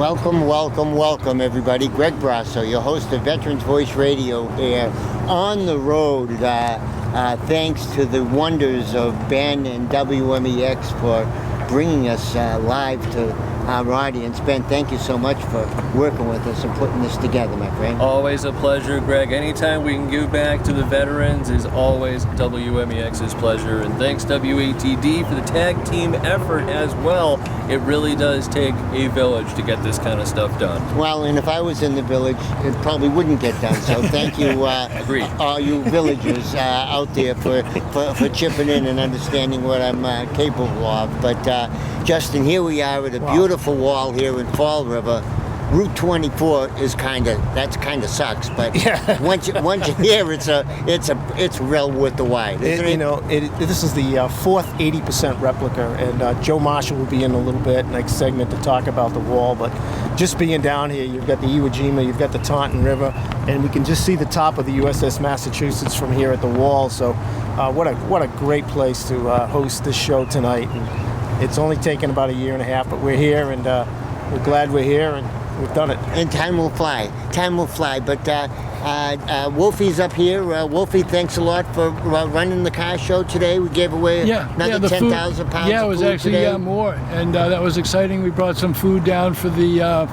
Welcome, welcome, welcome, everybody. Greg Brasso, your host of Veterans Voice Radio here on the road. Thanks to the wonders of Ben and WMEX for bringing us live to our audience. Ben, thank you so much for working with us and putting this together, my friend. Always a pleasure, Greg. Anytime we can give back to the veterans is always WMEX's pleasure. And thanks, WATD, for the tag team effort as well. It really does take a village to get this kind of stuff done. Well, and if I was in the village, it probably wouldn't get done. So thank you, Agreed. all you villagers out there for chipping in and understanding what I'm capable of. But Justin, here we are at a beautiful wall here in Fall River. Route 24 is kind of sucks, but once you're here, it's well worth the ride. Isn't it? This is the fourth 80% replica, and Joe Marshall will be in a little bit next segment to talk about the wall. But just being down here, you've got the Iwo Jima, you've got the Taunton River, and we can just see the top of the USS Massachusetts from here at the wall. So, what a great place to host this show tonight. And it's only taken about a year and a half, but we're here, and we're glad we're here, and we've done it. And time will fly. Time will fly. But Wolfie's up here. Wolfie, thanks a lot for running the car show today. We gave away another 10,000 pounds Yeah, it of was food actually today. more. And that was exciting. We brought some food down for the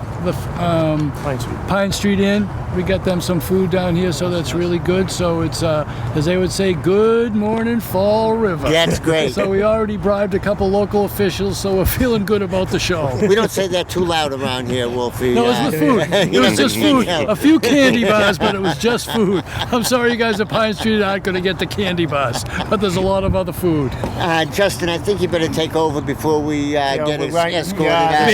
Pine Street Inn. We got them some food down here, so that's really good. So it's, as they would say, good morning, Fall River. That's great. So we already bribed a couple local officials, so we're feeling good about the show. We don't say that too loud around here, Wolfie. No, it was the food. It was just food. A few candy bars, but it was just food. I'm sorry you guys at Pine Street aren't going to get the candy bars, but there's a lot of other food. Justin, I think you better take over before we get escorted out.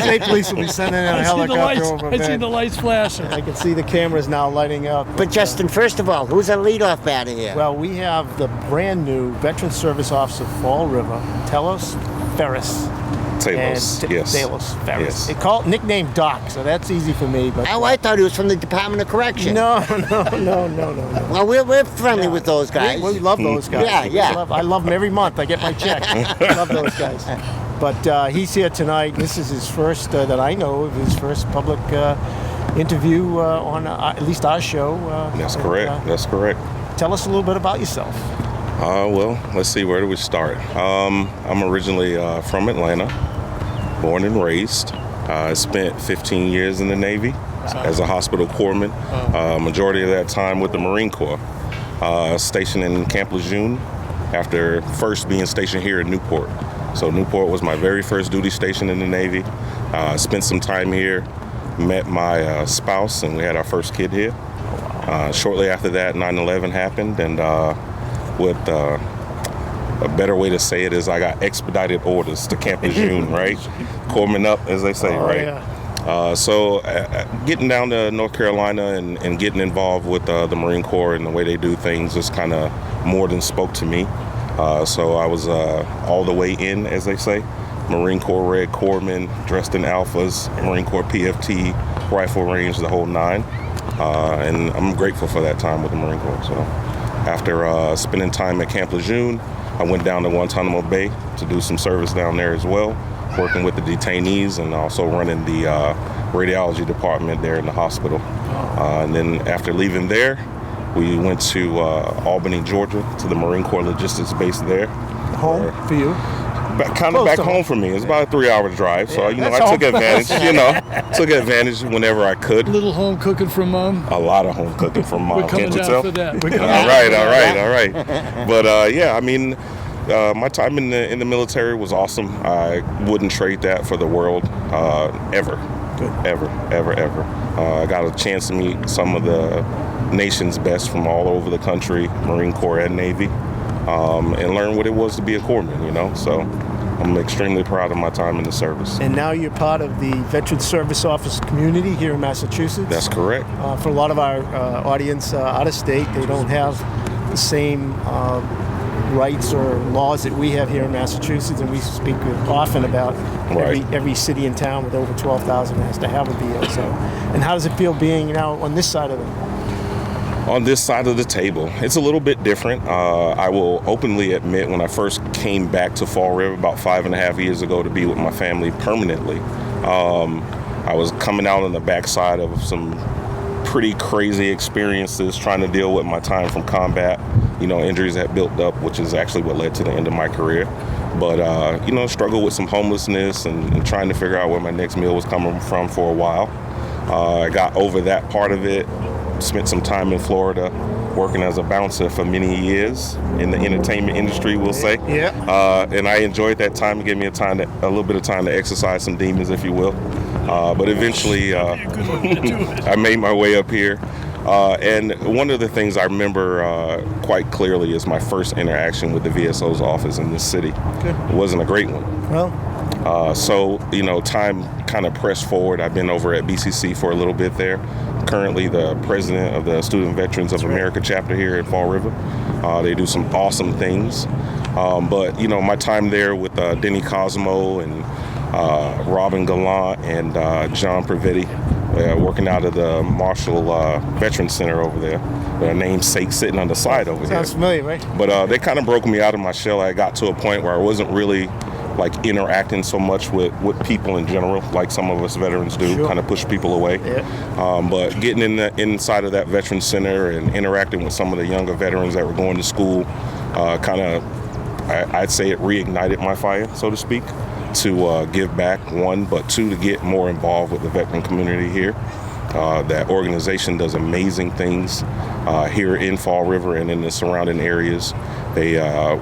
State police will be sending in a helicopter over. I see the lights flashing. I can see the cameras now lighting up. But Justin, first of all, who's our leadoff batter here? Well, we have the brand new Veteran Service Officer Fall River, Telos Ferris. Talos, yes. Talos Ferris. Yes. They call it nicknamed Doc, so that's easy for me. But I thought he was from the Department of Correction. No. Well, we're friendly with those guys. We love those guys. Yeah. I love them every month. I get my check. I love those guys. But he's here tonight. This is his first, that I know of, his first public interview on at least our show. That's correct. That's correct. Tell us a little bit about yourself. Well, let's see, where do we start? I'm originally from Atlanta, born and raised. I spent 15 years in the Navy as a hospital corpsman, majority of that time with the Marine Corps, stationed in Camp Lejeune after first being stationed here in Newport. So Newport was my very first duty station in the Navy. Spent some time here, met my spouse, and we had our first kid here. Shortly after that, 9/11 happened, and with a better way to say it is I got expedited orders to Camp Lejeune, right? Corpsman up, as they say, right? Yeah. So getting down to North Carolina and getting involved with the Marine Corps and the way they do things just kind of more than spoke to me. So I was all the way in, as they say. Marine Corps Red Corpsman, dressed in alphas, Marine Corps PFT, rifle range, the whole nine. And I'm grateful for that time with the Marine Corps. So after spending time at Camp Lejeune, I went down to Guantanamo Bay to do some service down there as well, working with the detainees and also running the radiology department there in the hospital. And then after leaving there, we went to Albany, Georgia, to the Marine Corps Logistics Base there. Home for you? Back home for me. It's about a 3-hour drive, so I took advantage. Took advantage whenever I could. Little home cooking from Mom. A lot of home cooking from Mom. We're coming Can't you down tell? for that. All right. But my time in the military was awesome. I wouldn't trade that for the world, ever. Good. Ever. I got a chance to meet some of the nation's best from all over the country, Marine Corps and Navy, and learn what it was to be a corpsman, So I'm extremely proud of my time in the service. And now you're part of the Veteran Service Office community here in Massachusetts. That's correct. For a lot of our audience out of state, they don't have the same rights or laws that we have here in Massachusetts, and we speak often about every city and town with over 12,000 has to have a VO. So, and how does it feel being on this side of it? On this side of the table, it's a little bit different. I will openly admit, when I first came back to Fall River about 5.5 years ago to be with my family permanently, I was coming out on the backside of some pretty crazy experiences trying to deal with my time from combat. Injuries that built up, which is actually what led to the end of my career. But, struggled with some homelessness and trying to figure out where my next meal was coming from for a while. I got over that part of it, spent some time in Florida working as a bouncer for many years in the entertainment industry, we'll say. Yeah. And I enjoyed that time. It gave me a little bit of time to exercise some demons, if you will. But eventually, I made my way up here. And one of the things I remember quite clearly is my first interaction with the VSO's office in this city. Good. It wasn't a great one. Well, So, time kind of pressed forward. I've been over at BCC for a little bit there. Currently the president of the Student Veterans of America chapter here at Fall River. They do some awesome things. But, my time there with Denny Cosmo and Robin Gallant and John Privetti, working out of the Marshall Veterans Center over there. Their namesake sitting on the side over here. sounds familiar, right? But they kind of broke me out of my shell. I got to a point where I wasn't really interacting so much with people in general, like some of us veterans do, Sure. kind of push people away. Yeah. But getting inside of that Veterans Center and interacting with some of the younger veterans that were going to school, I'd say it reignited my fire, so to speak, to give back, one, but two, to get more involved with the veteran community here. That organization does amazing things here in Fall River and in the surrounding areas. They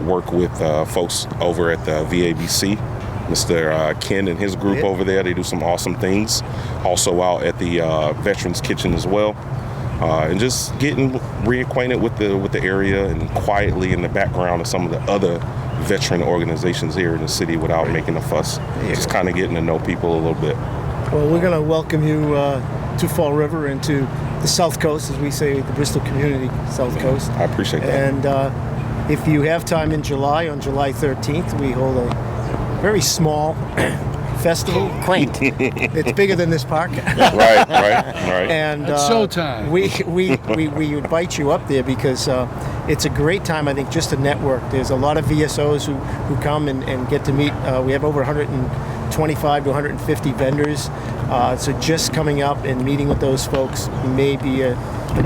work with folks over at the VABC, Mr. Ken and his group over there. They do some awesome things. Also out at the Veterans Kitchen as well. And just getting reacquainted with the area and quietly in the background of some of the other veteran organizations here in the city without making a fuss. Just kind of getting to know people a little bit. Well, we're going to welcome you to Fall River and to the South Coast, as we say, the Bristol Community South Coast. I appreciate that. And if you have time in July, on July 13th, we hold a very small festival. Quaint. It's bigger than this park. Right. And It's showtime. We invite you up there because it's a great time, I think, just to network. There's a lot of VSOs who come and get to meet. We have over 125 to 150 vendors. So just coming up and meeting with those folks may be a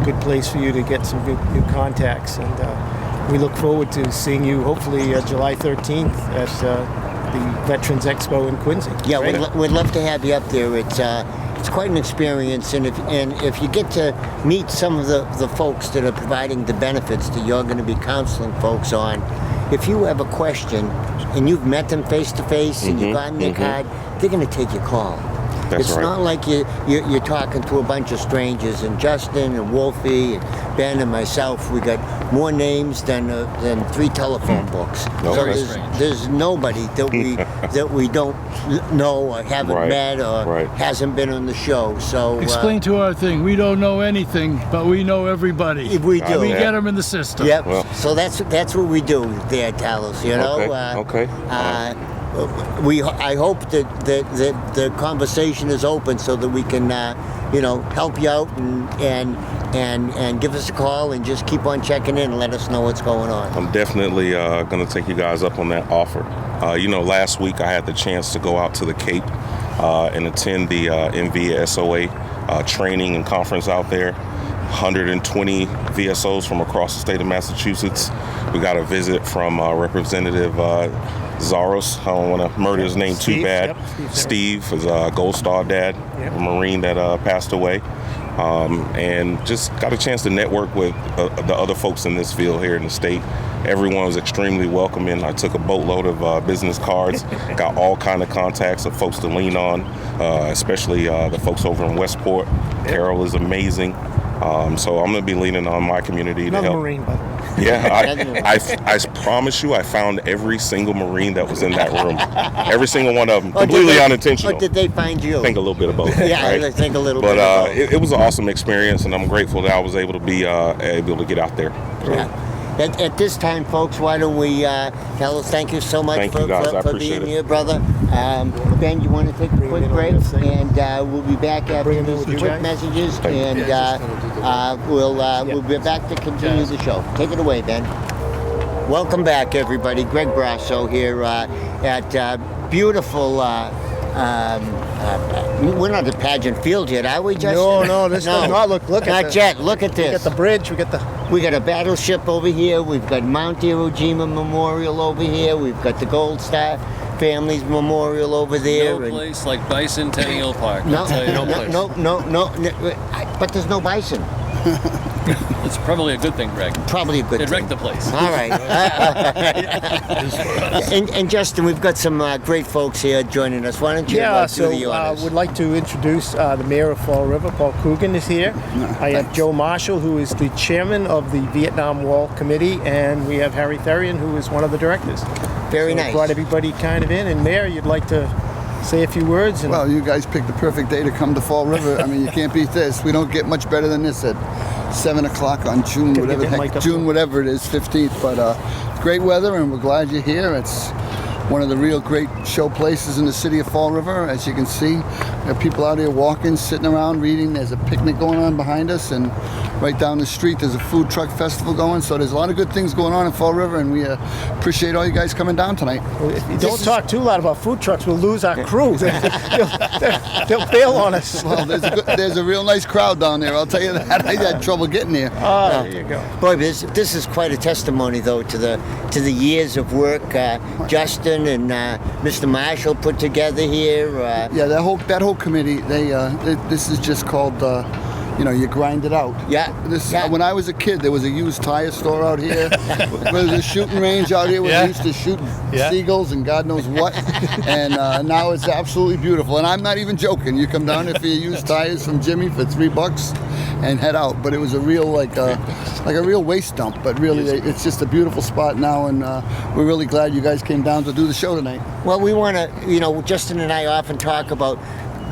good place for you to get some new contacts. And we look forward to seeing you hopefully July 13th at the Veterans Expo in Quincy. Yeah, Right? we'd love to have you up there. It's quite an experience, and if you get to meet some of the folks that are providing the benefits that you're going to be counseling folks on, if you have a question and you've met them face to face and you've gotten their card, they're going to take your call. That's It's right. not like you're talking to a bunch of strangers. And Justin and Wolfie and Ben and myself, we got more names than 3 telephone books. No, So that's there's nobody that we don't know or haven't Right, met or right. hasn't been on the show. So Explain to our thing. We don't know anything, but we know everyody. we do. We Yeah. get them in the system. Yep. Well. So that's what we do there at Talos. You know. Okay. I hope that the conversation is open so that we can help you out and give us a call and just keep on checking in and let us know what's going on. I'm definitely going to take you guys up on that offer. Last week I had the chance to go out to the Cape and attend the NVSOA training and conference out there. 120 VSOs from across the state of Massachusetts. We got a visit from Representative Zaros. I don't want to murder his name too Steve, bad. yep, Steve is a Gold Star dad, Yep. a Marine that passed away. And just got a chance to network with the other folks in this field here in the state. Everyone was extremely welcoming. I took a boatload of business cards, got all kind of contacts of folks to lean on, especially the folks over in Westport. Carol is amazing. So I'm going to be leaning on my community to Another help. Marine, by the way. Yeah, I promise you, I found every single Marine that was in that room. Every single one of them, completely unintentional. Or did they find you? I think a little bit of both. Yeah, right? I think a little But bit of both. it was an awesome experience, and I'm grateful that I was able to be able to get out there. So, Yeah. At this time, folks, why don't we tell us thank you so much Thank you, guys. I for appreciate being it. here, brother. Ben, you want to take a Bring quick it in break? on this thing. And we'll be back after Bring it in these with you quick guys. messages, Thank you. and we'll be back to continue the show. Take it away, Ben. Welcome back, everybody. Greg Brasso here at beautiful we're not at Pageant Field yet, are we, Justin? No, this does not look. Look at Not yet. Look at We this. got the bridge. We got the. We got a battleship over here. We've got Mount Iwo Jima Memorial over here. We've got the Gold Star Family's Memorial over there. No and- place like Bicentennial Park. No, I'll tell you, no place. no, but there's no bison. It's probably a good thing, Greg. Probably a good It thing. wrecked the place. All right. and Justin, we've got some great folks here joining us. Why don't you Yeah, do so the honors? would like to introduce the mayor of Fall River, Paul Coogan is here. I have Joe Marshall, who is the chairman of the Vietnam Wall Committee, and we have Harry Therian, who is one of the directors. Very So we nice. brought everybody kind of in, and Mayor, you'd like to say a few words? And Well, you guys picked the perfect day to come to Fall River. I mean, you can't beat this. We don't get much better than this at 7 o'clock on June, Gotta whatever get the that heck, mic up June, there. whatever it is, 15th. But great weather, and we're glad you're here. It's one of the real great show places in the city of Fall River. As you can see, there are people out here walking, sitting around, reading. There's a picnic going on behind us, and right down the street there's a food truck festival going. So there's a lot of good things going on in Fall River, and we appreciate all you guys coming down tonight. if you don't talk too loud about food trucks, we'll lose our crew. They'll bail on us. Well, there's a real nice crowd down there. I'll tell you that. I had trouble getting here. There you go. Boy, this is quite a testimony, though, to the years of work Justin and Mr. Marshall put together here. Yeah, that whole committee. This is just called. You grind it out. Yeah. Yeah. When I was a kid, there was a used tire store out here. There was a shooting range out here where we used to shoot seagulls and God knows what. And now it's absolutely beautiful. And I'm not even joking. You come down here for your used tires from Jimmy for $3 and head out. But it was a real like a real waste dump. But really, it's just a beautiful spot now, and we're really glad you guys came down to do the show tonight. Well, we want to, Justin and I often talk about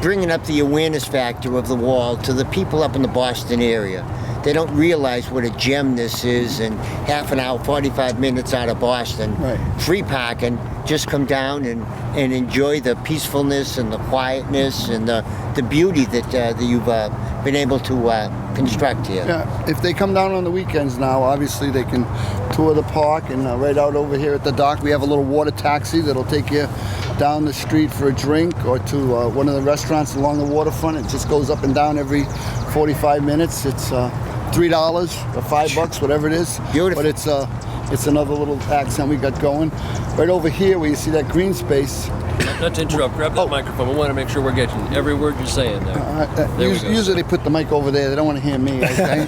bringing up the awareness factor of the wall to the people up in the Boston area. They don't realize what a gem this is, and half an hour, 45 minutes out of Boston, Right. free parking, just come down and enjoy the peacefulness and the quietness and the beauty that you've been able to construct here. Yeah, if they come down on the weekends now, obviously they can tour the park, and right out over here at the dock we have a little water taxi that'll take you down the street for a drink or to one of the restaurants along the waterfront. It just goes up and down every 45 minutes. It's $3 or $5, whatever it is. Beautiful. But it's another little accent we got going. Right over here where you see that green space, Not to interrupt, grab that microphone. We want to make sure we're getting every word you're saying there. There we go. usually they put the mic over there. They don't want to hear me. Okay?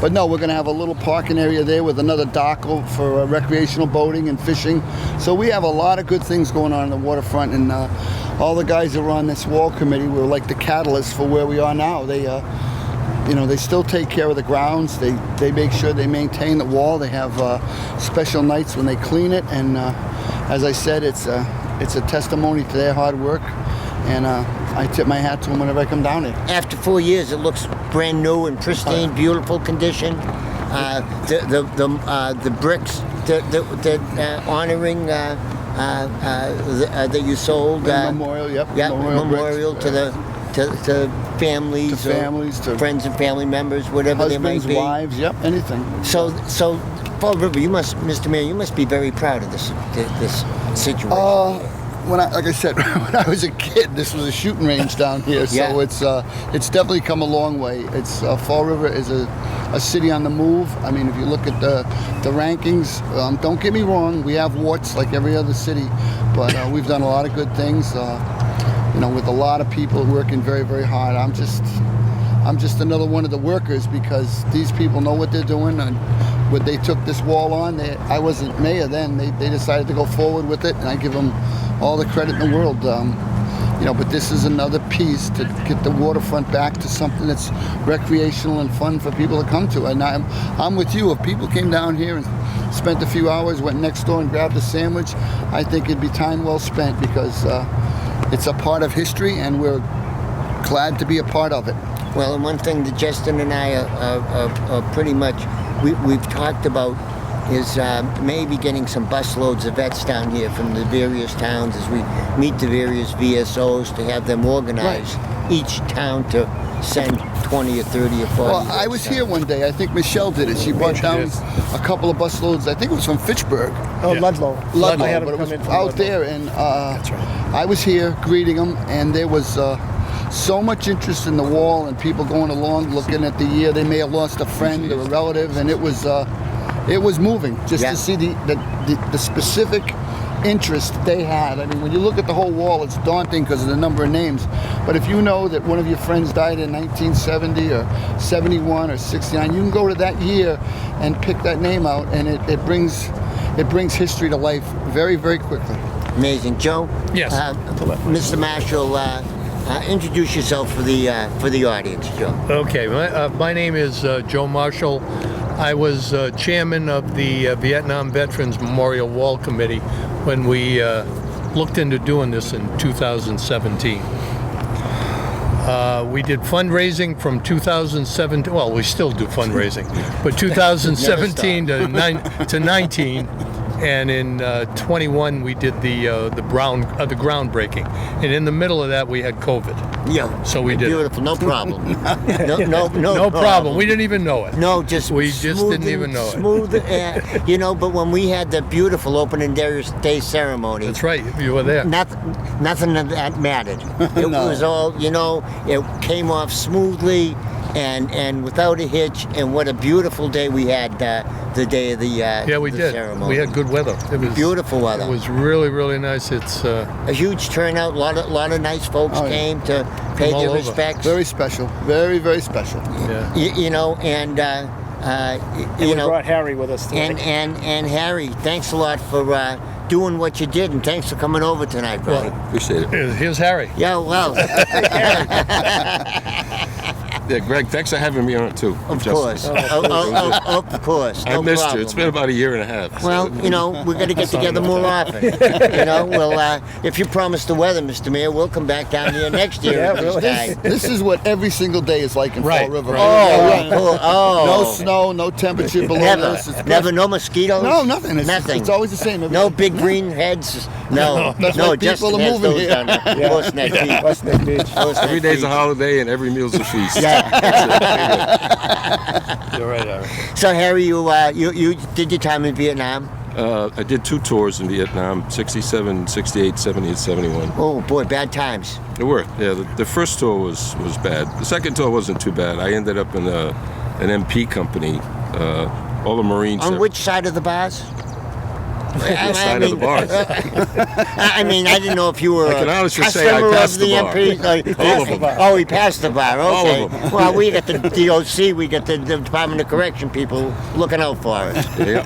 But no, we're going to have a little parking area there with another dock for recreational boating and fishing. So we have a lot of good things going on in the waterfront, and all the guys that are on this wall committee were like the catalyst for where we are now. They still take care of the grounds. They make sure they maintain the wall. They have special nights when they clean it, and as I said, it's a testimony to their hard work, and I tip my hat to them whenever I come down here. After 4 years, it looks brand new and pristine, beautiful condition. The bricks that honoring that you sold. Memorial, yep. Yeah, Memorial memorial bricks. to families, To families, or to friends and family members, whatever they might Husbands, be. wives, yep, anything. So Fall River, Mr. Mayor, you must be very proud of this situation. Like I said, when I was a kid, this was a shooting range down here. So Yeah. it's definitely come a long way. It's Fall River is a city on the move. I mean, if you look at the rankings, don't get me wrong, we have warts like every other city, but we've done a lot of good things. With a lot of people working very, very hard. I'm just another one of the workers, because these people know what they're doing, and when they took this wall on, I wasn't mayor then. They decided to go forward with it, and I give them all the credit in the world. But this is another piece to get the waterfront back to something that's recreational and fun for people to come to. And I'm with you. If people came down here and spent a few hours, went next door and grabbed a sandwich, I think it'd be time well spent, because it's a part of history, and we're glad to be a part of it. Well, and one thing that Justin and I are pretty much, we've talked about is maybe getting some busloads of vets down here from the various towns as we meet the various VSOs, to have them organize each town to send 20 or 30 or 40 Well, years. I was here one day. I think Michelle did it. She brought down a couple of busloads. I think it was from Fitchburg. Oh, Ludlow. Ludlow, I had him but it come was in from out Ludlow. there, and I was here greeting them, and there was so much interest in the wall and people going along looking at the year. They may have lost a friend or a relative, and it was moving just Yeah. to see the specific interest they had. I mean, when you look at the whole wall, it's daunting because of the number of names. But if you know that one of your friends died in 1970 or 71 or 69, you can go to that year and pick that name out, and it brings history to life very, very quickly. Amazing. Joe? Yes. Mr. Marshall, introduce yourself for the audience, Joe. Okay, my name is Joe Marshall. I was chairman of the Vietnam Veterans Memorial Wall Committee when we looked into doing this in 2017. We did fundraising from 2017. Well, we still do fundraising, but 2017 to 19. And in 21 we did the groundbreaking, and in the middle of that we had COVID. Yeah. So we did it. Beautiful. No problem. No No problem. We didn't even know it. No, We just didn't even know it. Smooth, but when we had the beautiful opening day ceremony, That's right. You were there. nothing of that mattered. It was all, it came off smoothly and without a hitch. And what a beautiful day we had the day of the We the did. ceremony. We had good weather. It was Beautiful weather. It was really, really nice. It's A huge turnout. Lot of nice folks Oh, yeah. came to pay all their over. respects. Very special. Very, very special. yeah. And We brought Harry with us today. and Harry, thanks a lot for doing what you did, and thanks for coming over tonight, buddy. Appreciate it. Here's Harry. Yeah, well, Yeah, Greg, thanks for having me on too. of Justin. course, of course. I No missed problem. you. It's been about a year and a half. Well, we're going to get together more often. Well, if you promise the weather, Mr. Mayor, we'll come back down here next year. Yeah, at this really. time. This is what every single day is like in Right, Fall River. right. Cool. Oh, No snow, no temperature below Never, this. It's never, no mosquitoes. No, nothing. Nothing. It's always the same. every No day. big green heads. No, That's no. why people Justin are has moving those here. down there. Horse Neck Beach. West Neck Beach. Horse Neck Every day's a Beach. holiday and every meal's a feast. Yeah. You're right, Harry. So Harry, you did your time in Vietnam. I did 2 tours in Vietnam, 67, 68, 70, and 71. Oh boy, bad times. They were. Yeah, the first tour was bad. The second tour wasn't too bad. I ended up in an MP company. All the Marines. On which side of the bars? Which side of the bars? I mean, I didn't know if you were I can a honestly say I customer passed of the the bar. MP. Oh, he All passed of the them. bar. Oh, he passed the bar. All Okay. of them. Well, we got the DOC, we got the Department of Correction people looking out for us. Yeah.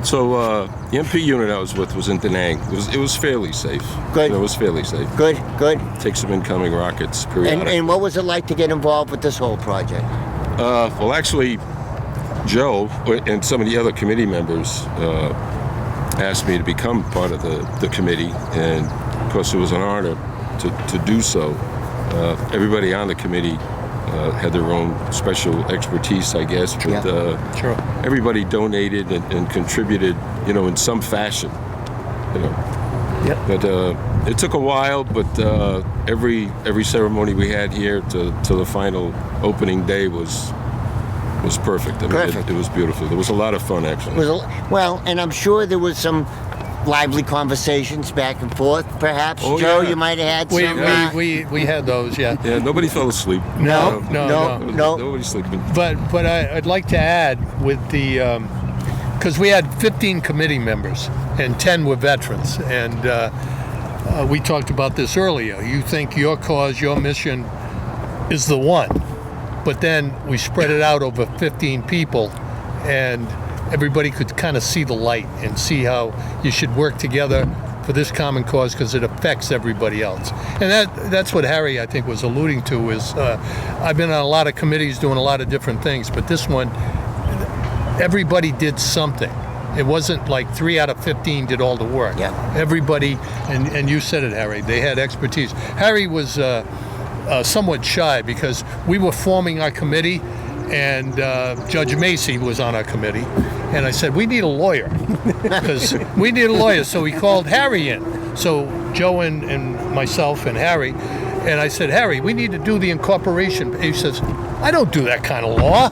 So the MP unit I was with was in Da Nang. It was fairly safe. Good. It was fairly safe. Good. Take some incoming rockets And, periodically. and what was it like to get involved with this whole project? Well, actually, Joe and some of the other committee members asked me to become part of the committee, and of course it was an honor to do so. Everybody on the committee had their own special expertise, I guess, but Sure. everybody donated and contributed, in some fashion. Yep. But it took a while, but every ceremony we had here to the final opening day was perfect. I mean, Perfect. It was beautiful. There was a lot of fun, actually. Well, and I'm sure there was some lively conversations back and forth, perhaps. Oh, Joe, yeah. you might have had We, some. we had those, yeah. Yeah, nobody fell asleep. No. Nobody sleeping. But I'd like to add with the because we had 15 committee members and 10 were veterans, and we talked about this earlier. You think your cause, your mission is the one, but then we spread it out over 15 people, and everybody could kind of see the light and see how you should work together for this common cause because it affects everybody else. And that's what Harry, I think, was alluding to is I've been on a lot of committees doing a lot of different things, but this one, everybody did something. It wasn't like 3 out of 15 did all the work. Yeah. Everybody, and you said it, Harry, they had expertise. Harry was somewhat shy because we were forming our committee, and Judge Macy was on our committee, and I said, we need a lawyer, because we need a lawyer, so we called Harry in. So Joe and myself and Harry, And I said, Harry, we need to do the incorporation. He says, I don't do that kind of law.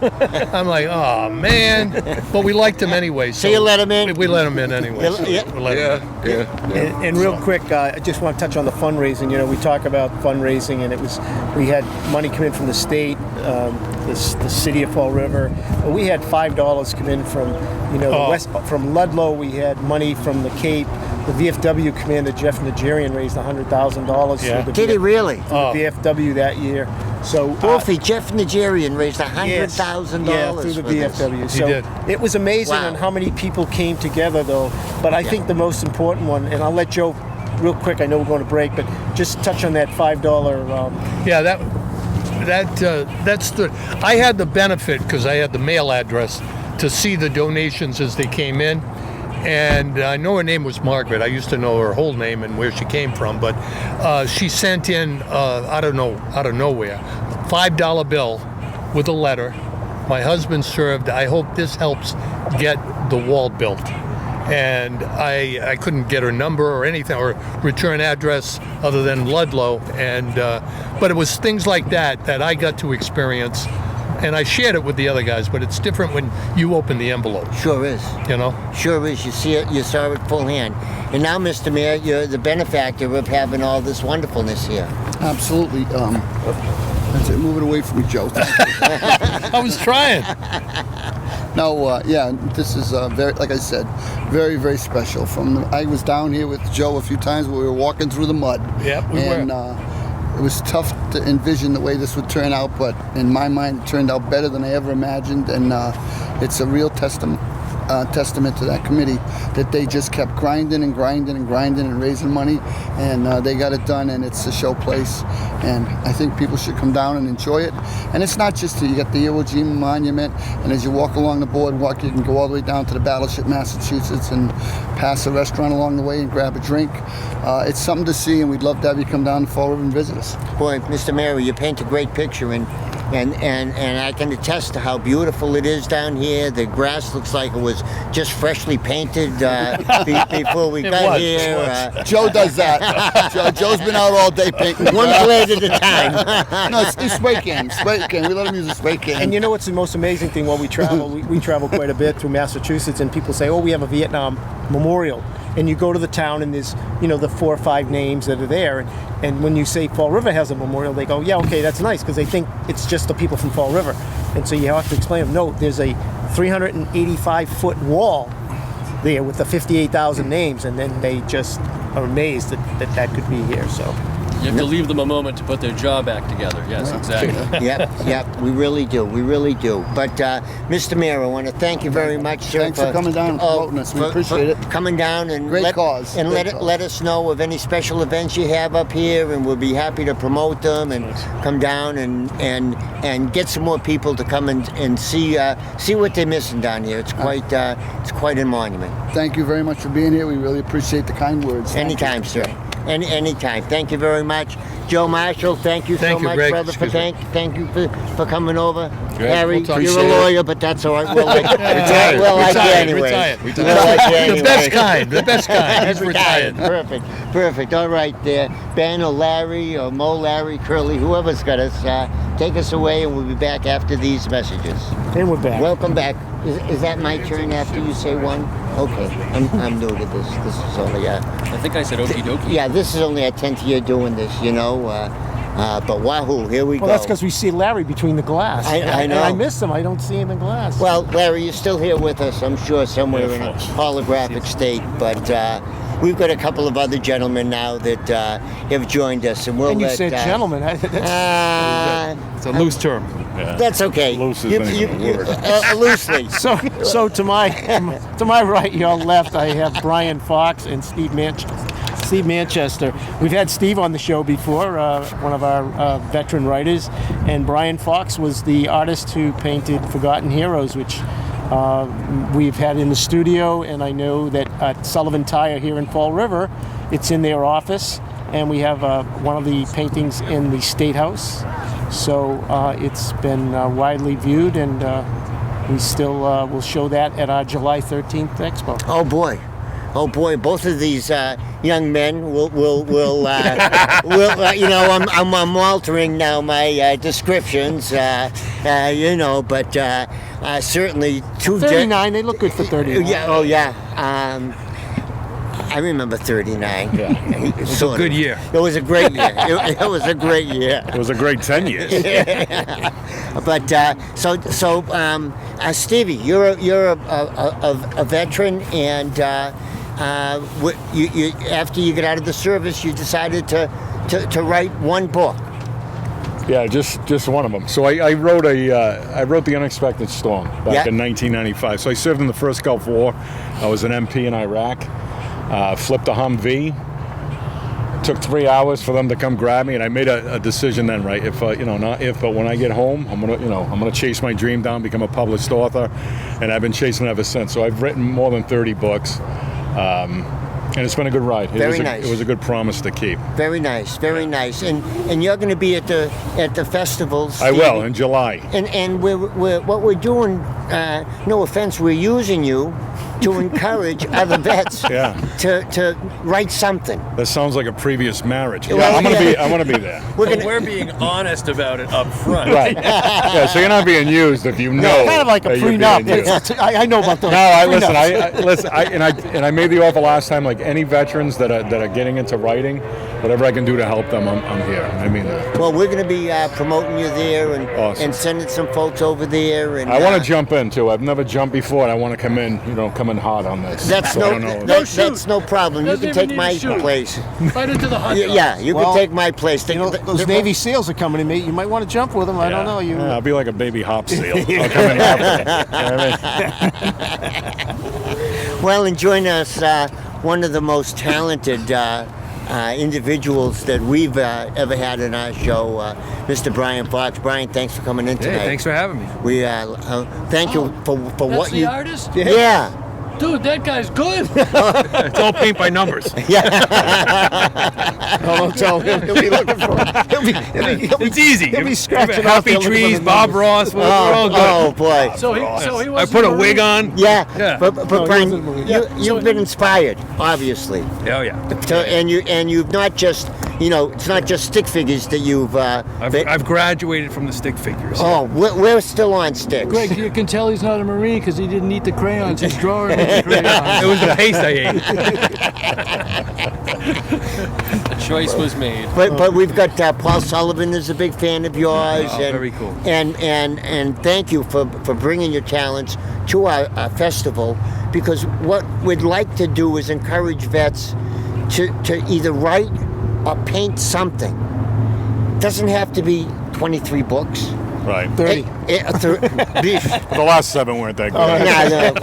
I'm like, oh, man. But we liked him anyway. So you let him in? We let him in anyway. Yeah. We let him in. And real quick, I just want to touch on the fundraising. You know, we talk about fundraising, and we had money come in from the state, the city of Fall River. We had $5 come in from, from Ludlow. We had money from the Cape. The VFW commander Jeff Nigerian raised $100,000. Yeah. Did he really? The VFW that year. So Wolfie, Jeff Nigerian raised $100,000 yeah, through the for this. VFW. So did. it was amazing Wow. on how many people came together, though. But I think the most important one, and I'll let Joe real quick. I know we're going to break, but just touch on that $5. Yeah, that's the. I had the benefit because I had the mail address to see the donations as they came in, and I know her name was Margaret. I used to know her whole name and where she came from, but she sent in out of nowhere, $5 bill with a letter. My husband served. I hope this helps get the wall built. And I couldn't get her number or anything or return address other than Ludlow, and but it was things like that I got to experience, and I shared it with the other guys. But it's different when you open the envelope, Sure is. you know. Sure is. You see it. You saw it full hand. And now, Mr. Mayor, you're the benefactor of having all this wonderfulness here. Absolutely. That's it. Move it away from me, Joe. I was trying. No, this is very, like I said, very, very special. I was down here with Joe a few times where we were walking through the mud. Yep, we and, it was tough to envision the way this would turn out, but in my mind, it turned out better than I ever imagined, and it's a real testament to that committee that they just kept grinding and raising money, and they got it done, and it's a show place, and I think people should come down and enjoy it. And it's not just you got the Iwo Jima Monument, and as you walk along the boardwalk, you can go all the way down to the Battleship, Massachusetts, and pass a restaurant along the way and grab a drink. It's something to see, and we'd love to have you come down to Fall River and visit us. Boy, Mr. Mayor, you paint a great picture, and I can attest to how beautiful it is down here. The grass looks like it was just freshly painted before we got here. Joe does that. Joe's been out all day painting. One blade at a time. No, it's spray can. We let him use a spray can. And you know what's the most amazing thing? While we travel, we travel quite a bit through Massachusetts, and people say, "Oh, we have a Vietnam memorial." And you go to the town, and there's the 4 or 5 names that are there. And when you say Fall River has a memorial, they go, "Yeah, okay, that's nice," because they think it's just the people from Fall River. And so you have to explain them. No, there's a 385-foot wall there with the 58,000 names, and then they just are amazed that could be here. So. You have to leave them a moment to put their jaw back together. Yes, exactly. Yep, we really do. But, Mr. Mayor, I want to thank you very much, sir. Thanks for coming down and promoting us. We appreciate it. Coming down and Great cause. And Great cause. let us know of any special events you have up here, and we'll be happy to promote them and come down and get some more people to come and see what they're missing down here. It's quite a monument. Thank you very much for being here. We really appreciate the kind words. Thank you. Anytime, sir. Anytime. Thank you very much. Joe Marshall, thank you so much, Greg. brother, thank you for coming over. Greg, Harry, we'll talk you're a soon. lawyer, but that's all right. We'll like you anyway. Retired. We'll like you anyway. The best kind. He's retired. Perfect. All right, there. Ben or Larry or Mo, Larry, Curly, whoever's got us, take us away, and we'll be back after these messages. And we're back. Welcome back. Is that my turn after you say one? Okay, I'm new to this. This is only I think I said okie dokie. yeah, this is only our 10th year doing this, but wahoo, here we go. Well, that's because we see Larry between the glass. I know. And I miss him. I don't see him in glass. Well, Larry, you're still here with us, I'm sure, somewhere in a holographic state, but we've got a couple of other gentlemen now that have joined us, and we'll and you let... said gentlemen. It's a loose term. That's okay. Loose is not even a word. Loosely. So to my right, your left, I have Brian Fox and Steve Manchester. We've had Steve on the show before, one of our veteran writers, and Brian Fox was the artist who painted Forgotten Heroes, which we've had in the studio, and I know that at Sullivan Tire here in Fall River, it's in their office, and we have one of the paintings in the State House. So it's been widely viewed, and we still will show that at our July 13th expo. Oh boy. oh boy, both of these young men will I'm altering now my descriptions, but certainly two. 39. They look good for 39. Yeah. Oh yeah. I remember 39. Yeah. It was a good year. It was a great year. It was a great year. It was a great 10 years. But Stevie, you're a veteran, and you after you get out of the service, you decided to write one book. Yeah, just one of them. So I wrote The Unexpected Storm back in 1995. So I served in the first Gulf War. I was an MP in Iraq. Flipped a Humvee. Took 3 hours for them to come grab me, and I made a decision then, right? If not if, but when I get home, I'm gonna chase my dream down, become a published author, and I've been chasing it ever since. So I've written more than 30 books, and it's been a good ride. It was a good promise to keep. Very nice, very nice. And you're going to be at the festivals. I will in July. And what we're doing. No offense, we're using you to encourage other vets to write something. That sounds like a previous marriage. Well, I'm gonna be there. We're being honest about it up front. Right. Yeah, so you're not being used if you know. Kind of like a that you're prenup. being used. I know about those. No, prenups. listen. I made the offer last time. Like any veterans that are getting into writing, whatever I can do to help them, I'm here. I mean that. Well, we're going to be promoting you there Awesome. and sending some folks over there. And I want to jump in too. I've never jumped before, and I want to come in hard on this. That's So I don't know. that's no problem. You Doesn't can even take need my to shoot. place. Right into the hot dogs. Yeah, you Well, can take my place. Those Navy SEALs are coming to meet. You might want to jump with them. I don't know. Yeah, I'll be like a baby hop seal. I'll come in after. You know what I mean? Well, and join us, one of the most talented individuals that we've ever had in our show, Mr. Brian Fox. Brian, thanks for coming in tonight. Hey, thanks for having me. We thank you for That's what the you. artist? Yeah. Dude, that guy's good. It's all paint by numbers. Don't tell him. He'll be looking for it. It's easy. He'll be scratching out Happy there looking for Trees, the Bob numbers. Ross, we're all good. Oh boy. So he I was. put a wig on. Yeah. Yeah. But No, he Brian, wasn't- you've been inspired, obviously. Oh yeah. And you've not just it's not just stick figures that you've. I've graduated from the stick figures. Oh, we're still on sticks. Greg, you can tell he's not a Marine because he didn't eat the crayons. He's drawing with the crayons. It was the paste I ate. The choice was made. But we've got Paul Sullivan is a big fan of yours. Oh, and, very cool. And thank you for bringing your talents to our festival, because what we'd like to do is encourage vets to either write or paint something. Doesn't have to be 23 books. Right. 30. The last 7 weren't that good. No.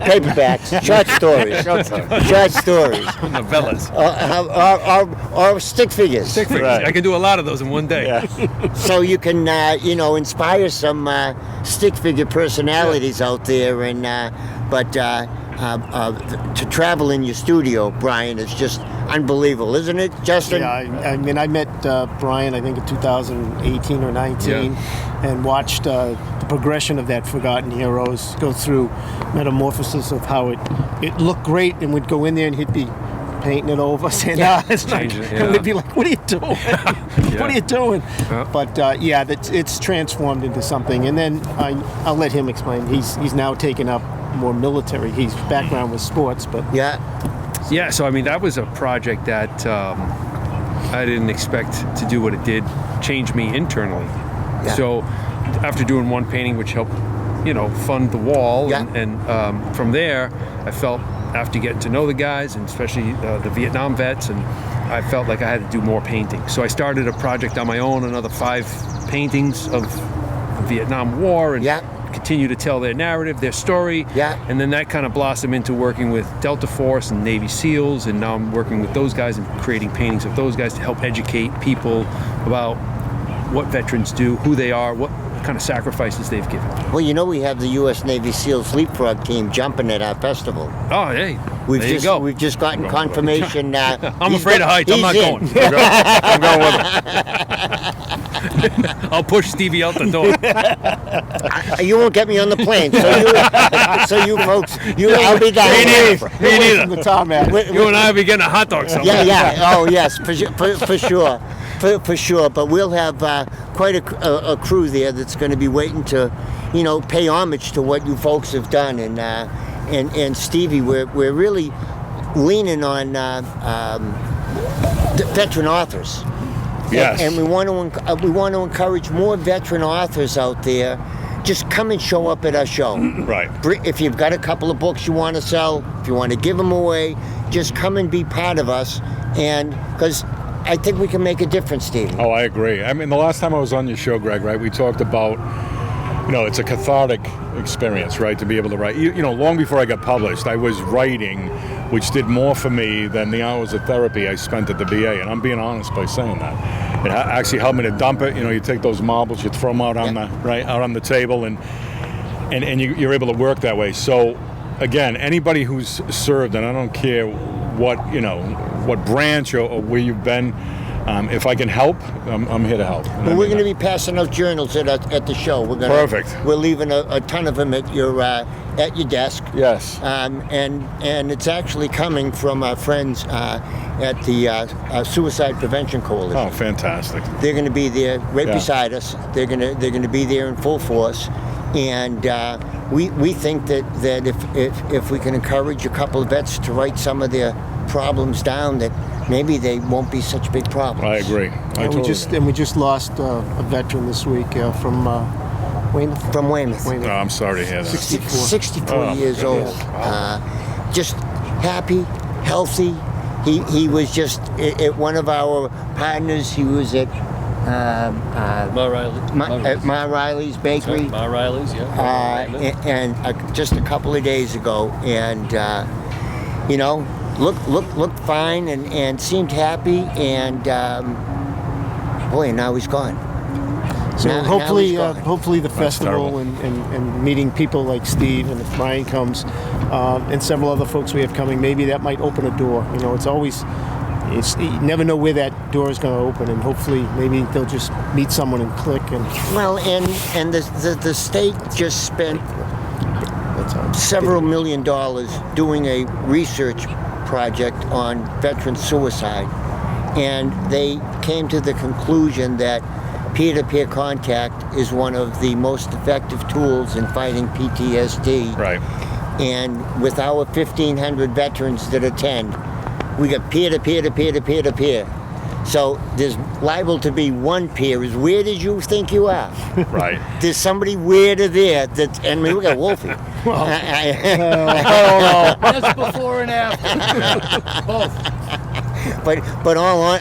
Paperbacks, short stories. Novellas. Or stick figures. Stick figures. Right. I can do a lot of those in one day. Yeah. So you can, inspire some stick figure personalities out there, and to travel in your studio, Brian, is just unbelievable, isn't it, Justin? Yeah, I mean, I met Brian, I think, in 2018 or 19, and watched the progression of that Forgotten Heroes go through metamorphosis of how it looked great, and we'd go in there and he'd be painting it over, saying, it's not. Change it, And we'd be like, what are you doing? What are you doing? Yeah. But it's transformed into something. And then I'll let him explain. He's now taken up more military. His background was sports, but Yeah. Yeah, so I mean, that was a project that I didn't expect to do what it did, change me internally. Yeah. So after doing one painting, which helped, fund the wall, Yeah. and from there, I felt, after getting to know the guys, and especially the Vietnam vets, and I felt like I had to do more painting. So I started a project on my own, another 5 paintings of the Vietnam War, and continue to tell their narrative, their story. Yeah. And then that kind of blossomed into working with Delta Force and Navy SEALs, and now I'm working with those guys and creating paintings of those guys to help educate people about what veterans do, who they are, what kind of sacrifices they've given. Well, we have the U.S. Navy SEALs leapfrog team jumping at our festival. Oh, hey, We've there just you go. we've just gotten confirmation. I'm afraid of heights. I'm not going. I'm going with it. I'll push Stevie out the door. You won't get me on the plane, so you folks, I'll be down. Me neither. Me neither. From the tarmac. You and I will be getting a hot dog somewhere. Yeah. Oh, yes, for sure. For sure. But we'll have quite a crew there that's going to be waiting to, pay homage to what you folks have done. And Stevie, we're really leaning on the veteran authors. Yes. And we want to encourage more veteran authors out there. Just come and show up at our show. Right. If you've got a couple of books you want to sell, if you want to give them away, just come and be part of us. And because I think we can make a difference, Steve. Oh, I agree. I mean, the last time I was on your show, Greg, right, we talked about, it's a cathartic experience, right, to be able to write. Long before I got published, I was writing, which did more for me than the hours of therapy I spent at the VA. And I'm being honest by saying that. It actually helped me to dump it. You take those marbles, you throw them out on out on the table, and you're able to work that way. So, again, anybody who's served, and I don't care what branch or where you've been, if I can help, I'm here to help. Well, we're going to be passing out journals at the show. Perfect. We're leaving a ton of them at your desk. Yes. And it's actually coming from our friends at the Suicide Prevention Coalition. Oh, fantastic. They're going to be there beside us. They're going to be there in full force, and we think that if we can encourage a couple of vets to write some of their problems down, that maybe they won't be such big problems. I agree. We just lost a veteran this week from Weymouth. From Weymouth. Oh, I'm sorry to hear that. 64 years old. Just happy, healthy. He was just at one of our partners. He was at Ma Riley's Bakery. Ma Riley's, yeah. And just a couple of days ago, and looked fine and seemed happy, and now he's gone. So hopefully the That's festival and meeting people like Steve, and if Brian comes, and several other folks we have coming, maybe that might open a door. You never know where that door is going to open, and hopefully maybe they'll just meet someone and click. And the state just spent several $1 million doing a research project on veteran suicide, and they came to the conclusion that peer-to-peer contact is one of the most effective tools in fighting PTSD. Right. And with our 1,500 veterans that attend, we got peer-to-peer to peer-to-peer to peer. So there's liable to be one peer as weird as you think you are. Right. There's somebody weirder there and we got Wolfie. I don't know. That's before and after. Both. But all on,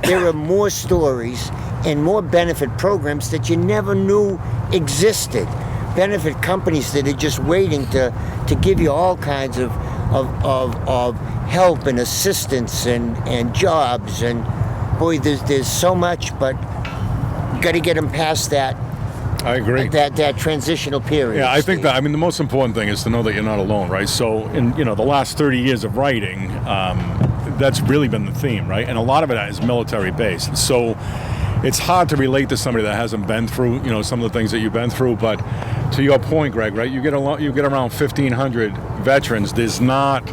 there are more stories and more benefit programs that you never knew existed. Benefit companies that are just waiting to give you all kinds of help and assistance and jobs, and boy, there's so much, but you got to get them past that. I agree. That transitional period. Yeah, I think that. The most important thing is to know that you're not alone, right? So, in the last 30 years of writing, that's really been the theme, right? And a lot of it is military based. So, it's hard to relate to somebody that hasn't been through, some of the things that you've been through. But to your point, Greg, right? You get around 1,500 veterans. There's not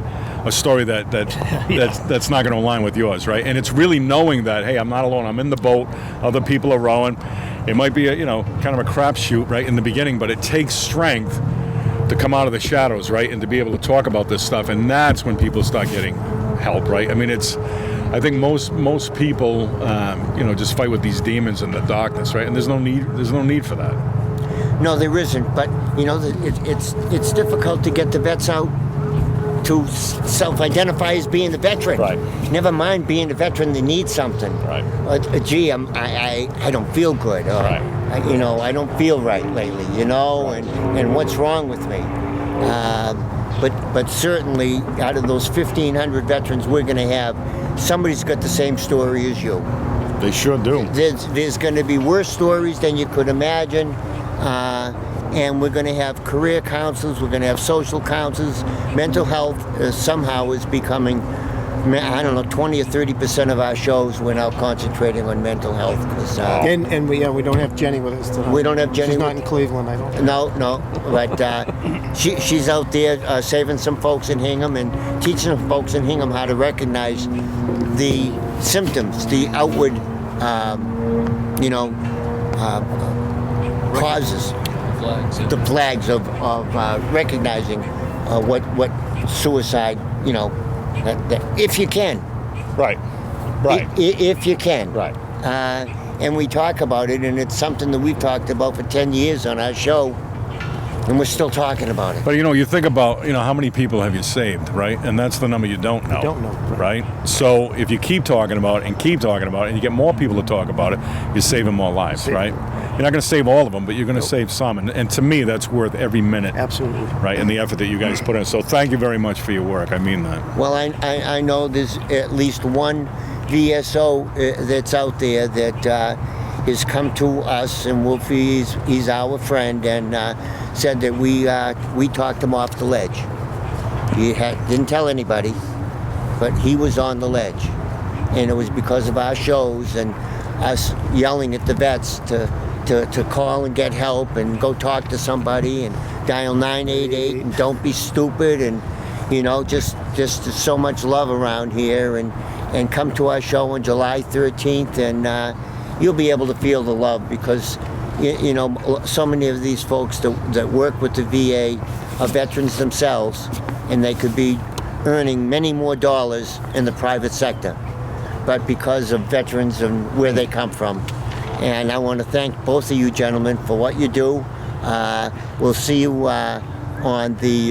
a story that's not going to align with yours, right? And it's really knowing that, hey, I'm not alone. I'm in the boat. Other people are rowing. It might be kind of a crapshoot, right, in the beginning, but it takes strength to come out of the shadows, right, and to be able to talk about this stuff. And that's when people start getting help, right? I think most people, just fight with these demons in the darkness, right? And there's no need for that. No, there isn't. But it's difficult to get the vets out to self-identify as being a veteran. Right. Never mind being a veteran that needs something. Right. Gee, I don't feel good. Right. I don't feel right lately. And what's wrong with me? But certainly, out of those 1,500 veterans we're going to have, somebody's got the same story as you. They sure do. There's going to be worse stories than you could imagine. And we're going to have career counselors, we're going to have social counselors. Mental health somehow is becoming I don't know, 20 or 30% of our shows we're now concentrating on mental health. 'Cause, And we don't have Jenny with us tonight. We don't have Jenny She's not with- in Cleveland, I don't think. no, but she's out there saving some folks in Hingham and teaching some folks in Hingham how to recognize the symptoms, the outward, causes, Flags. the flags of recognizing what suicide, that if you can. Right. If you can. Right. And we talk about it, and it's something that we've talked about for 10 years on our show, and we're still talking about it. But you think about how many people have you saved, right? And that's the number you don't know. don't know, right? So if you keep talking about it and keep talking about it, and you get more people to talk about it, you're saving more lives, right? You're not going to save all of them, but you're going to save some, and to me, that's worth every minute. Absolutely. Right, and the effort that you guys put in. So thank you very much for your work. I mean that. Well, I know there's at least one VSO that's out there that has come to us, and Wolfie, he's our friend, and said that we talked him off the ledge. He didn't tell anybody, but he was on the ledge, and it was because of our shows and us yelling at the vets to call and get help and go talk to somebody and dial 988 and don't be stupid, and just so much love around here, and come to our show on July 13th, and you'll be able to feel the love, because so many of these folks that work with the VA are veterans themselves, and they could be earning many more dollars in the private sector, but because of veterans and where they come from. And I want to thank both of you gentlemen for what you do. We'll see you on the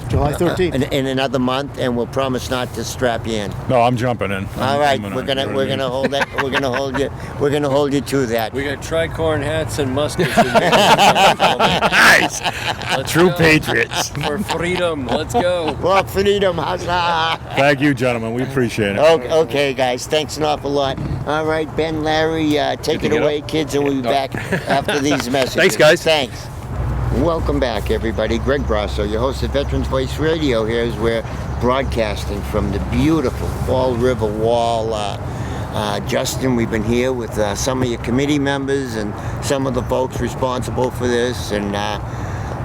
July 13th. in another month, and we'll promise not to strap you in. No, I'm jumping in. All right, we're gonna hold that. We're gonna hold you to that. We got tricorn hats and muskets. Nice. True patriots. For freedom. Let's go. Well, freedom, huzzah! Thank you, gentlemen. We appreciate it. Okay, guys. Thanks an awful lot. All right, Ben, Larry, take it away, kids, and we'll be back after these messages. Thanks, guys. Thanks. Welcome back, everybody. Greg Brasso, your host of Veterans Voice Radio. Here as we're broadcasting from the beautiful Fall River Wall. Justin, we've been here with some of your committee members and some of the folks responsible for this, and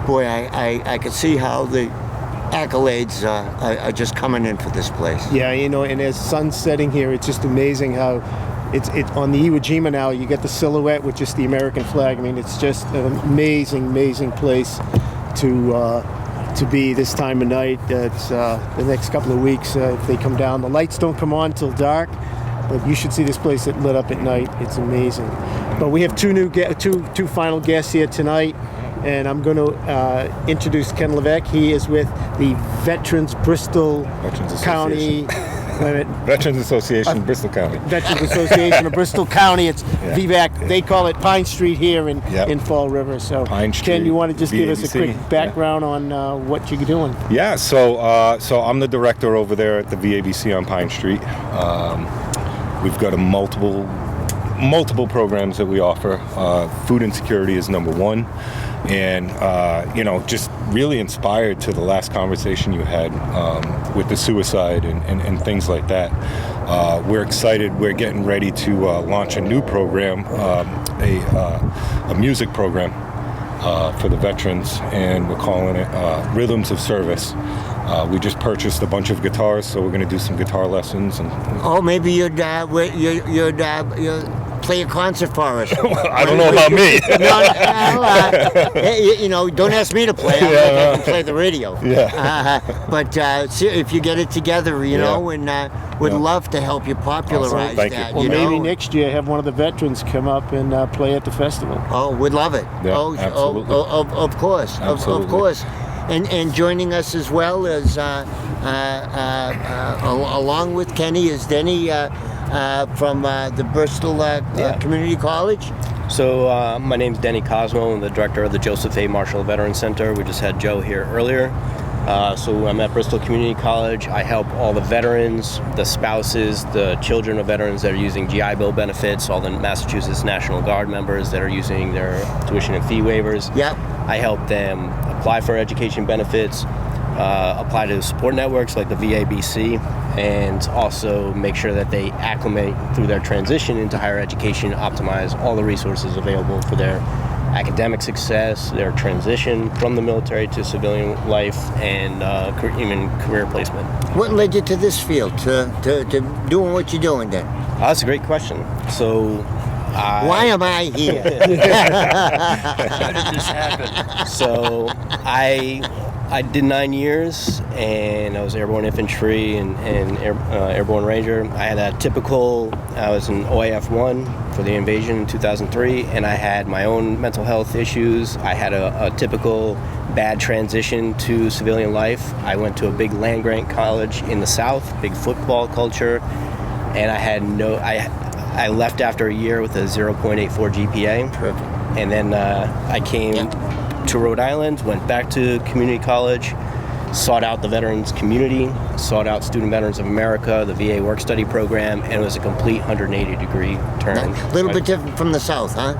boy, I could see how the accolades are just coming in for this place. Yeah, and as sun's setting here, it's just amazing how it's on the Iwo Jima now. You get the silhouette with just the American flag. I mean, it's just an amazing place to be this time of night. It's the next couple of weeks if they come down. The lights don't come on till dark, but you should see this place lit up at night. It's amazing. But we have two final guests here tonight, and I'm going to introduce Ken Levesque. He is with the Veterans Bristol County. Veterans Association, Bristol County. Veterans Association of Bristol County. It's VVAC. They call it Pine Street here in Fall River. So, Pine Street, Ken, you want to just give us a VABC? quick background on what you're doing? Yeah, so I'm the director over there at the VABC on Pine Street. We've got multiple programs that we offer. Food insecurity is number one, and just really inspired to the last conversation you had with the suicide and things like that. We're excited. We're getting ready to launch a new program, a music program for the veterans, and we're calling it Rhythms of Service. We just purchased a bunch of guitars, so we're going to do some guitar lessons. And Maybe you'd play a concert for us. I don't know about me. Don't ask me to play. I can play the radio. Yeah. But if you get it together, and would love to help you popularize Thank you. that. Well, maybe next year have one of the veterans come up and play at the festival. Oh, we'd love it. Yeah, absolutely. Of course. Absolutely. Of course. And joining us as well as along with Kenny is Denny from the Bristol Community College. So my name's Denny Cosmo. I'm the director of the Joseph A. Marshall Veterans Center. We just had Joe here earlier. So I'm at Bristol Community College. I help all the veterans, the spouses, the children of veterans that are using GI Bill benefits, all the Massachusetts National Guard members that are using their tuition and fee waivers. Yep. I help them apply for education benefits. apply to support networks like the VABC, and also make sure that they acclimate through their transition into higher education, optimize all the resources available for their academic success, their transition from the military to civilian life, and even career placement. What led you to this field, to doing what you're doing then? That's a great question. So, why am I here? How did this happen? So I did 9 years, and I was airborne infantry and airborne ranger. I had I was in OAF 1 for the invasion in 2003, and I had my own mental health issues. I had a typical bad transition to civilian life. I went to a big land-grant college in the South, big football culture, and I left after a year with a 0.84 GPA. Perfect. And then I came to Rhode Island, went back to community college, sought out the veterans community, sought out Student Veterans of America, the VA work study program, and it was a complete 180-degree turn. A little bit different from the South, huh?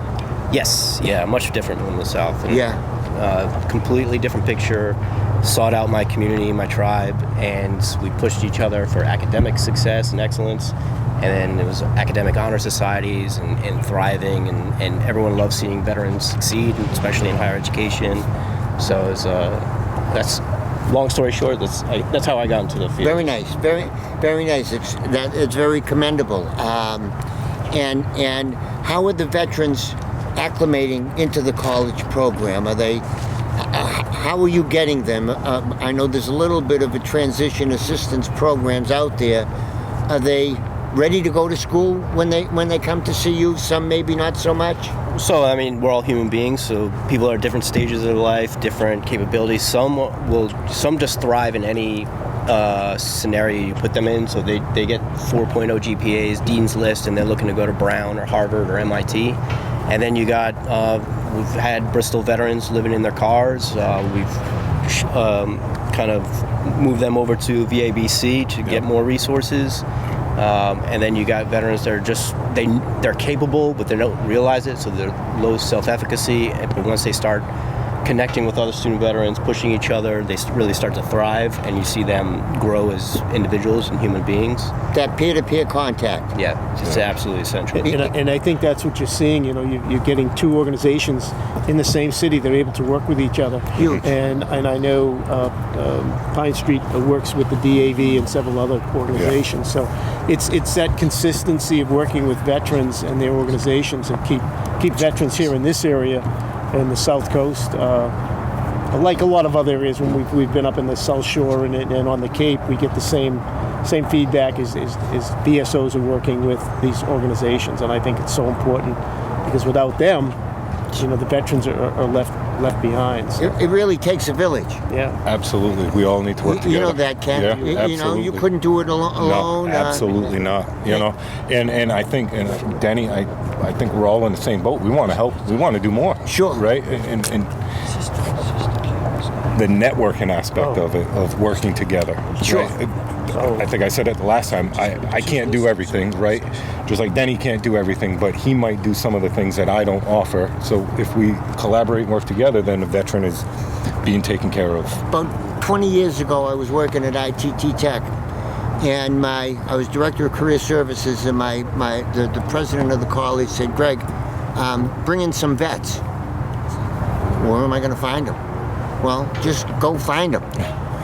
Yes, yeah, much different from the South. And, Yeah. completely different picture. Sought out my community, my tribe, and we pushed each other for academic success and excellence. And then it was academic honor societies and thriving, and everyone loves seeing veterans succeed, and especially in higher education. So it's that's long story short. That's how I got into the field. Very nice, very nice. It's very commendable. And how are the veterans acclimating into the college program? Are they? How are you getting them? I know there's a little bit of a transition assistance programs out there. Are they ready to go to school when they come to see you? Some maybe not so much. So I mean, we're all human beings. So people are at different stages of their life, different capabilities. Some just thrive in any scenario you put them in. So they get 4.0 GPAs, Dean's List, and they're looking to go to Brown or Harvard or MIT. And then you got we've had Bristol veterans living in their cars. We've kind of moved them over to VABC to get more resources. And then you got veterans that are they're capable, but they don't realize it, so they're low self-efficacy. But once they start connecting with other student veterans, pushing each other, they really start to thrive, and you see them grow as individuals and human beings. That peer-to-peer contact. Yeah, it's absolutely essential. And I think that's what you're seeing. You know, you're getting two organizations in the same city. They're able to work with each other. Huge. And I know Pine Street works with the DAV and several other organizations. So it's that consistency of working with veterans and their organizations and keep veterans here in this area in the South Coast. Like a lot of other areas, when we've been up in the South Shore and on the Cape, we get the same feedback as VSOs are working with these organizations, and I think it's so important because without them, you know, the veterans are left behind. So. It really takes a village. Yeah, absolutely. We all need to work together. You know that, Ken. Yeah, you know, you couldn't do it alone. No, absolutely not. You know, and I think, and Danny, I think we're all in the same boat. We want to help. We want to do more. Sure. Right. And the networking aspect of it, of working together. Sure. Right? I think I said it the last time. I can't do everything, right? Just like Denny can't do everything, but he might do some of the things that I don't offer. So if we collaborate and work together, then the veteran is being taken care of. About 20 years ago, I was working at ITT Tech, and I was director of career services, and the president of the college said, "Greg, bring in some vets." Where am I going to find them? Well, just go find them.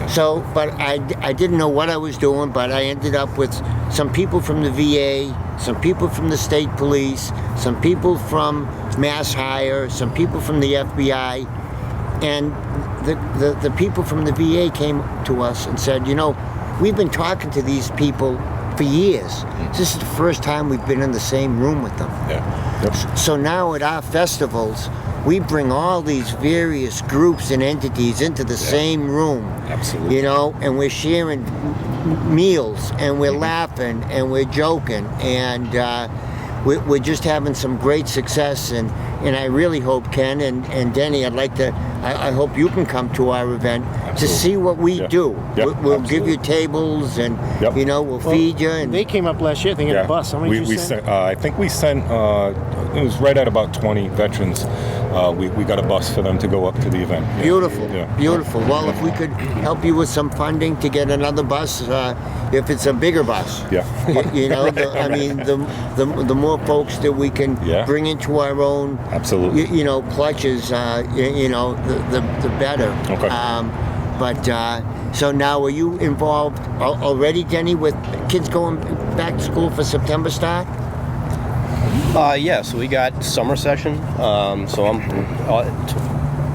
So, but I didn't know what I was doing, but I ended up with some people from the VA, some people from the state police, some people from Mass Hire, some people from the FBI, and the people from the VA came to us and said, you know, we've been talking to these people for years. This is the first time we've been in the same room with them. Yeah. Yep. So now at our festivals, we bring all these various groups and entities into the same room. Absolutely. You know, and we're sharing meals, and we're laughing, and we're joking, and we're just having some great success. And and I really hope Ken and Denny, I hope you can come to our event to see what we do. Yep, We'll give you tables and we'll feed you. And they came up last year. They had a bus. How many did you send? I think we sent. It was right at about 20 veterans. We got a bus for them to go up to the event. Beautiful, beautiful. Well, if we could help you with some funding to get another bus, if it's a bigger bus, the more folks that we can bring into our own, clutches, the better. Okay. So now, are you involved already, Denny, with kids going back to school for September start? So we got summer session. So I'm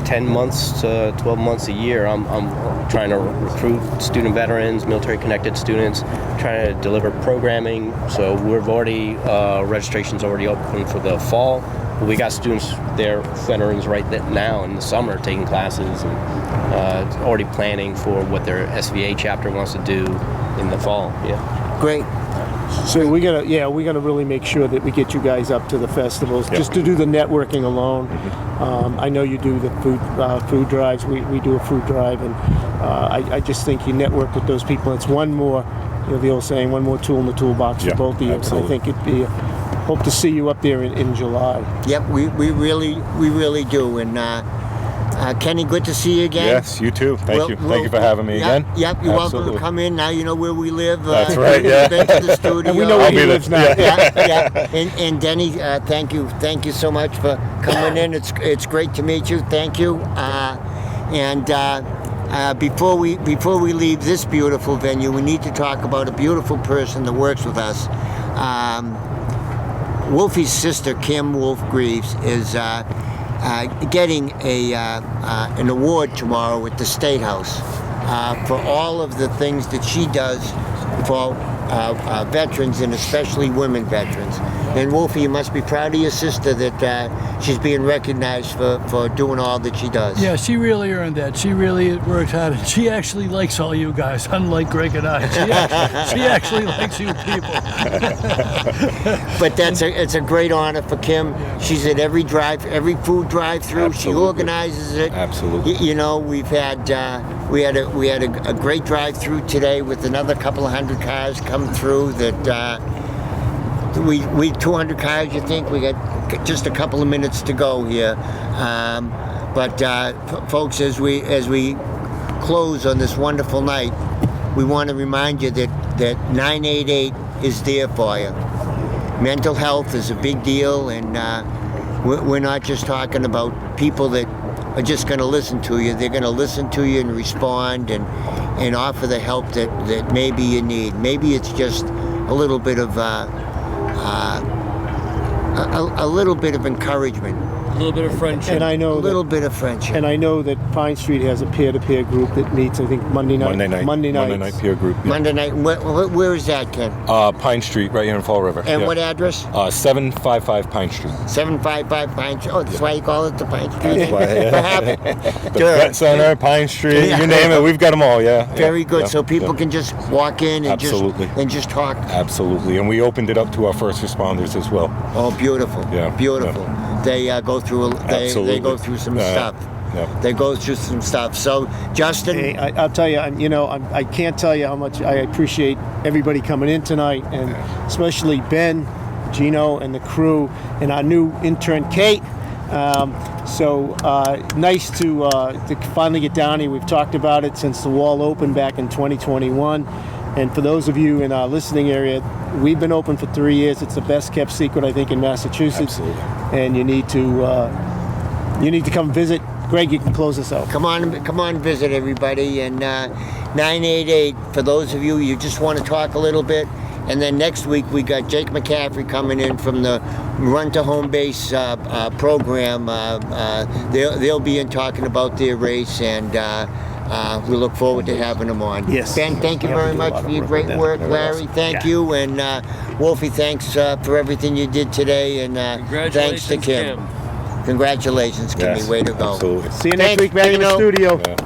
10 months to 12 months a year. I'm trying to recruit student veterans, military-connected students, trying to deliver programming. So we've already, registration's already open for the fall. We got students there, veterans right now in the summer, taking classes and already planning for what their SVA chapter wants to do in the fall. Great. So we gotta really make sure that we get you guys up to the festivals, just to do the networking alone. I know you do the food drives. We do a food drive, and I just think you network with those people. It's one more, the old saying, one more tool in the toolbox for both of you. Absolutely. I think it'd be. Hope to see you up there in July. Yep, we really do. And Kenny, good to see you again. Yes, you too. Thank you for having me again. Yep, you're welcome to come in. Now you know where we live. That's right. Yeah. Been to the studio. And we know where he lives now. And Denny, thank you so much for coming in. It's great to meet you. Thank you. Before we leave this beautiful venue, we need to talk about a beautiful person that works with us. Wolfie's sister, Kim Wolf-Greaves, is getting an award tomorrow at the State House for all of the things that she does for veterans, and especially women veterans. And Wolfie, you must be proud of your sister that she's being recognized for doing all that she does. Yeah, she really earned that. She really worked hard. And she actually likes all you guys, unlike Greg and I. She actually likes you people. But it's a great honor for Kim. She's at every food drive-through. She organizes it. Absolutely. We've had we had a great drive-through today with another couple of hundred cars come through. That we 200 cars. You think we got just a couple of minutes to go here. Folks, as we close on this wonderful night, we want to remind you that 988 is there for you. Mental health is a big deal, and we're not just talking about people that are just going to listen to you. They're going to listen to you and respond and offer the help that maybe you need. Maybe it's just a little bit of a little bit of encouragement. A little bit of friendship. And I know a little bit of friendship. And I know that Pine Street has a peer-to-peer group that meets, I think, Monday night peer group. Yeah. Monday night. Where is that, Ken? Pine Street, right here in Fall River. And what address? 755 Pine Street. 755 Pine Street. Oh, that's why you call it the Pine Street. That's why, yeah. The Vet Center, Pine Street, you name it, we've got them all. Yeah. Very good. So people can just walk in and just talk. Absolutely. And we opened it up to our first responders as well. Oh, beautiful. Yeah. Beautiful. Yeah. They go through. They go through some stuff. Yeah. They go through some stuff. So, Justin, hey, I'll tell you. I can't tell you how much I appreciate everybody coming in tonight, and especially Ben, Gino, and the crew, and our new intern Kate. Nice to finally get down here. We've talked about it since the wall opened back in 2021. And for those of you in our listening area, we've been open for 3 years. It's the best kept secret, I think, in Massachusetts. Absolutely. And you need to come visit. Greg, you can close us out. Come on, visit everybody. And 988, for those of you just want to talk a little bit. And then next week we got Jake McCaffrey coming in from the Run to Home Base program. They'll be in talking about their race, and we look forward to having them on. Yes. Ben, thank you very much for your great work. Larry, thank you. And Wolfie, thanks for everything you did today. And thanks to Kim. Congratulations, Kimmy. Yes, way to go. Absolutely. See you next week back in the studio. Yeah.